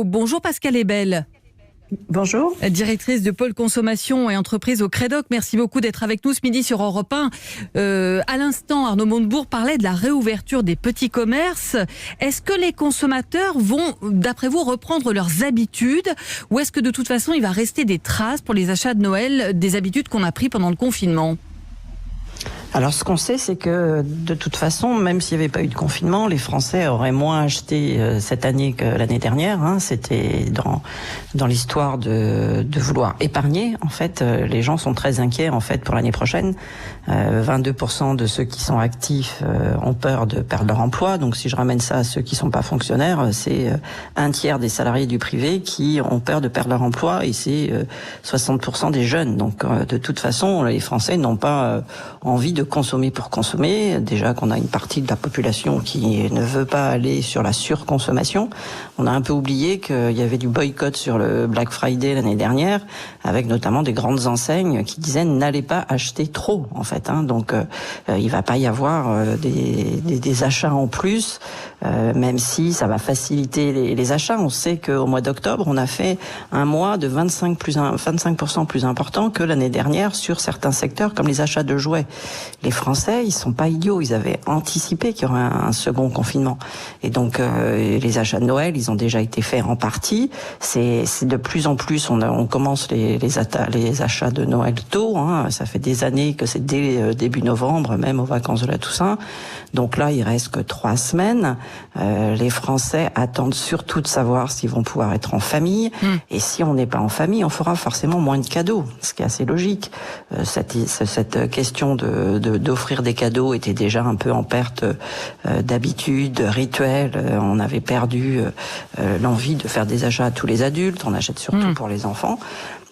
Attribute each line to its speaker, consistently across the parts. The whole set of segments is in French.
Speaker 1: Bonjour Pascal Ebel.
Speaker 2: Bonjour.
Speaker 1: Directrice de pôle consommation et entreprise au Crédoc. Merci beaucoup d'être avec nous ce midi sur Europe 1. À l'instant, Arnaud Montebourg parlait de la réouverture des petits commerces. Est-ce que les consommateurs vont, d'après vous, reprendre leurs habitudes, ou est-ce que de toute façon, il va rester des traces pour les achats de Noël des habitudes qu'on a pris pendant le confinement ?
Speaker 2: Alors ce qu'on sait, c'est que de toute façon, même s'il n'y avait pas eu de confinement, les Français auraient moins acheté cette année que l'année dernière. C'était dans l'histoire de vouloir épargner. En fait, les gens sont très inquiets en fait pour l'année prochaine. 22% de ceux qui sont actifs ont peur de perdre leur emploi. Donc si je ramène ça à ceux qui sont pas fonctionnaires, c'est un tiers des salariés du privé qui ont peur de perdre leur emploi, et c'est 60% des jeunes. Donc de toute façon, les Français n'ont pas envie de consommer pour consommer. Déjà qu'on a une partie de la population qui ne veut pas aller sur la surconsommation. On a un peu oublié qu'il y avait du boycott sur le Black Friday l'année dernière, avec notamment des grandes enseignes qui disaient n'allez pas acheter trop en fait. Donc il va pas y avoir des achats en plus, même si ça va faciliter les achats. On sait qu'au mois d'octobre, on a fait un mois de 25% plus important que l'année dernière sur certains secteurs comme les achats de jouets. Les Français, ils sont pas idiots, ils avaient anticipé qu'il y aurait un second confinement. Et donc les achats de Noël, ils ont déjà été faits en partie. C'est de plus en plus, on commence les achats de Noël tôt. Ça fait des années que c'est dès début novembre, même aux vacances de la Toussaint. Donc là, il reste que 3 semaines. Les Français attendent surtout de savoir s'ils vont pouvoir être en famille. Et si on n'est pas en famille, on fera forcément moins de cadeaux, ce qui est assez logique. Cette question d'offrir des cadeaux était déjà un peu en perte d'habitude, de rituel. On avait perdu l'envie de faire des achats à tous les adultes. On achète surtout pour les enfants.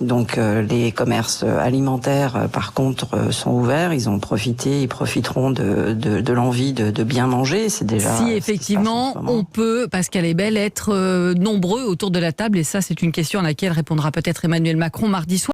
Speaker 2: Donc les commerces alimentaires, par contre, sont ouverts. Ils profiteront de l'envie de bien manger. C'est déjà.
Speaker 1: Si effectivement on peut, Pascal Ebel, être nombreux autour de la table, et ça c'est une question à laquelle répondra peut-être Emmanuel Macron mardi soir.